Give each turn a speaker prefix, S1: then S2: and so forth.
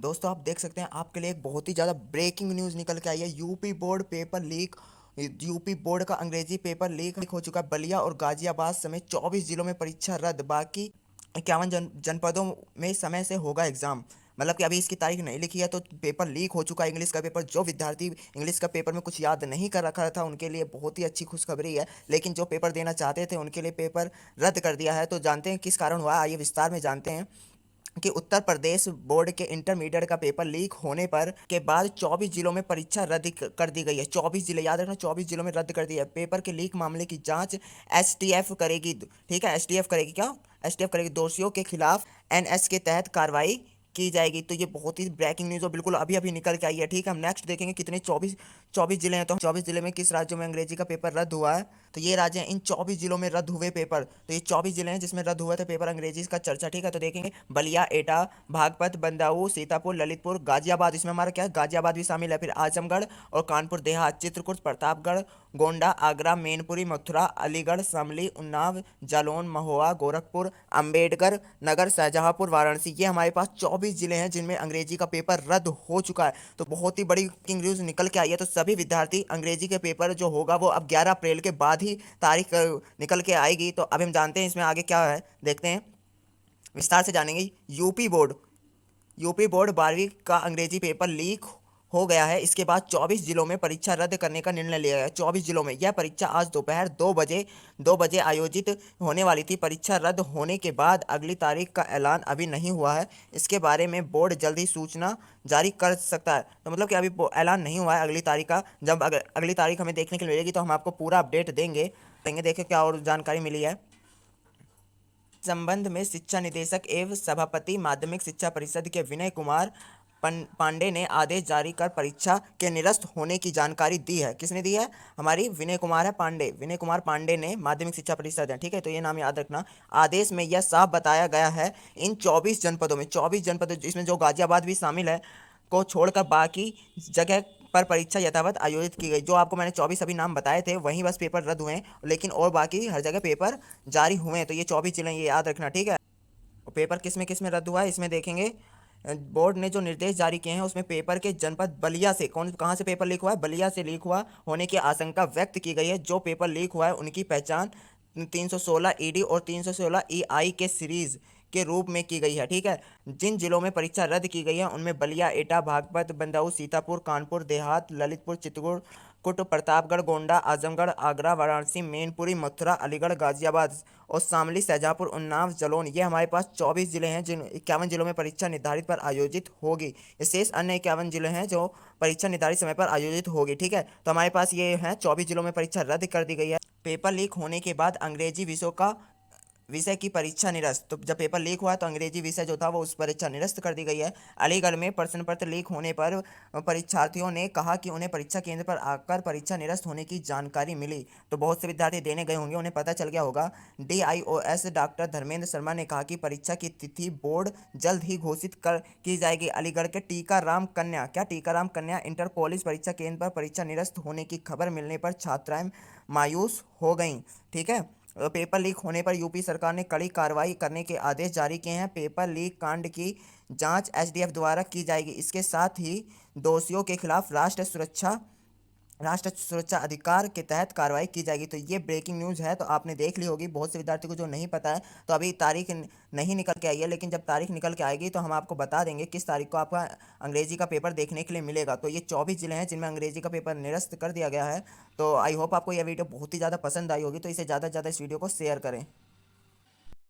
S1: दोस्तों आप देख सकते हैं आपके लिए एक बहुत ही ज़्यादा ब्रेकिंग न्यूज़ निकल के आई है। UP board paper leak. UP board का अंग्रेजी पेपर लीक हो चुका है। बलिया और गाजियाबाद समेत 24 जिलों में परीक्षा रद्द। बाकी 51 जनपदों में समय से होगा एग्जाम। मतलब कि अभी इसकी तारीख नहीं लिखी है तो पेपर लीक हो चुका है। इंग्लिश का पेपर, जो विद्यार्थी इंग्लिश का पेपर में कुछ याद नहीं कर रखा था उनके लिए बहुत ही अच्छी खुशखबरी है, लेकिन जो पेपर देना चाहते थे उनके लिए पेपर रद्द कर दिया है। तो जानते हैं किस कारण हुआ, आइए विस्तार में जानते हैं कि उत्तर प्रदेश बोर्ड के इंटरमीडिएट का पेपर लीक होने पर के बाद 24 जिलों में परीक्षा रद्द कर दी गई है। 24 जिले, याद रखना, 24 जिलों में रद्द कर दी है। पेपर के लीक मामले की जांच एसटीएफ करेगी। ठीक है, एसटीएफ करेगी। क्या एसटीएफ करेगी? दोषियों के खिलाफ एनएस के तहत कार्रवाई की जाएगी। तो ये बहुत ही ब्रेकिंग न्यूज़ और बिल्कुल अभी अभी निकल के आई है। ठीक है, हम नेक्स्ट देखेंगे कितने 24 जिले हैं। तो 24 जिले में किस राज्यों में अंग्रेजी का पेपर रद्द हुआ है, तो ये राज्य हैं इन 24 जिलों में रद्द हुए पेपर। तो ये 24 जिले हैं जिसमें रद्द हुए थे पेपर अंग्रेजी का चर्चा। ठीक है, तो देखेंगे बलिया, एटा, बागपत, बंदाऊ, सीतापुर, ललितपुर, गाजियाबाद, इसमें हमारा क्या है, गाजियाबाद भी शामिल है। फिर आजमगढ़ और कानपुर देहात, चित्रकूट, प्रतापगढ़, गोंडा, आगरा, मैनपुरी, मथुरा, अलीगढ़, शामली, उन्नाव, जालौन, महोआ, गोरखपुर, अंबेडकर नगर, शाहजहांपुर, वाराणसी, ये हमारे पास 24 जिले हैं जिनमें अंग्रेजी का पेपर रद्द हो चुका है। तो बहुत ही बड़ी न्यूज़ निकल के आई है। तो सभी विद्यार्थी अंग्रेजी के पेपर जो होगा वो अब 11 अप्रैल के बाद ही तारीख निकल के आएगी। तो अब हम जानते हैं इसमें आगे क्या है, देखते हैं, विस्तार से जानेंगे। यूपी बोर्ड 12वीं का अंग्रेजी पेपर लीक हो गया है। इसके बाद 24 जिलों में परीक्षा रद्द करने का निर्णय लिया गया। 24 जिलों में यह परीक्षा आज दोपहर 2 बजे आयोजित होने वाली थी। परीक्षा रद्द होने के बाद अगली तारीख का ऐलान अभी नहीं हुआ है। इसके बारे में बोर्ड जल्द ही सूचना जारी कर सकता है। तो मतलब कि अभी ऐलान नहीं हुआ है अगली तारीख का। जब अगली तारीख हमें देखने के लिए मिलेगी तो हम आपको पूरा अपडेट देंगे। देखें क्या और जानकारी मिली है। संबंध में शिक्षा निदेशक एवं सभापति माध्यमिक शिक्षा परिषद के विनय कुमार पांडे ने आदेश जारी कर परीक्षा के निरस्त होने की जानकारी दी है। किसने दी है? हमारी विनय कुमार है पांडे, विनय कुमार पांडे ने, माध्यमिक शिक्षा परिषद है। ठीक है, तो ये नाम याद रखना। आदेश में यह साफ बताया गया है इन 24 जनपदों में, 24 जनपद इसमें जो गाजियाबाद भी शामिल है को छोड़कर बाकी जगह पर परीक्षा यथावत आयोजित की गई। जो आपको मैंने 24 अभी नाम बताए थे वहीं बस पेपर रद्द हुए हैं, लेकिन और बाकी हर जगह पेपर जारी हुए हैं। तो ये 24 जिले, ये याद रखना। ठीक है, और पेपर किस में रद्द हुआ है इसमें देखेंगे। बोर्ड ने जो निर्देश जारी किए हैं उसमें पेपर के जनपद बलिया से, कहाँ से पेपर लीक हुआ है? बलिया से लीक हुआ होने की आशंका व्यक्त की गई है। जो पेपर लीक हुआ है उनकी पहचान 316 ईडी और 316 ईआई के सीरीज के रूप में की गई है। ठीक है, जिन जिलों में परीक्षा रद्द की गई है उनमें बलिया, एटा, बागपत, बंदाऊ, सीतापुर, कानपुर देहात, ललितपुर, चित्रकूट, प्रतापगढ़, गोंडा, आजमगढ़, आगरा, वाराणसी, मैनपुरी, मथुरा, अलीगढ़, गाजियाबाद और शामली, शाहजहांपुर, उन्नाव, जालौन, ये हमारे पास 24 जिले हैं जिन 51 जिलों में परीक्षा निर्धारित पर आयोजित होगी। शेष अन्य 51 जिले हैं जो परीक्षा निर्धारित समय पर आयोजित होगी। ठीक है, तो हमारे पास ये हैं 24 जिलों में परीक्षा रद्द कर दी गई है। पेपर लीक होने के बाद अंग्रेजी विषय की परीक्षा निरस्त। तो जब पेपर लीक हुआ तो अंग्रेजी विषय जो था वो उस परीक्षा निरस्त कर दी गई है। अलीगढ़ में प्रश्न पत्र लीक होने पर परीक्षार्थियों ने कहा कि उन्हें परीक्षा केंद्र पर आकर परीक्षा निरस्त होने की जानकारी मिली। तो बहुत से विद्यार्थी देने गए होंगे, उन्हें पता चल गया होगा। डीआईओएस डॉक्टर धर्मेंद्र शर्मा ने कहा कि परीक्षा की तिथि बोर्ड जल्द ही घोषित कर की जाएगी। अलीगढ़ के टीकाराम कन्या इंटर कॉलेज परीक्षा केंद्र पर परीक्षा निरस्त होने की खबर मिलने पर छात्राएं मायूस हो गईं। ठीक है, पेपर लीक होने पर यूपी सरकार ने कड़ी कार्रवाई करने के आदेश जारी किए हैं। पेपर लीक कांड की जांच एसडीएफ द्वारा की जाएगी। इसके साथ ही दोषियों के खिलाफ राष्ट्र सुरक्षा अधिकार के तहत कार्रवाई की जाएगी। तो ये ब्रेकिंग न्यूज़ है, तो आपने देख ली होगी। बहुत से विद्यार्थी को जो नहीं पता है, तो अभी तारीख नहीं निकल के आई है, लेकिन जब तारीख निकल के आएगी तो हम आपको बता देंगे किस तारीख को आपका अंग्रेजी का पेपर देखने के लिए मिलेगा। तो ये 24 जिले हैं जिनमें अंग्रेजी का पेपर निरस्त कर दिया गया है। तो आई होप आपको यह वीडियो बहुत ही ज़्यादा पसंद आई होगी, तो इसे ज़्यादा से ज़्यादा इस वीडियो को शेयर करें।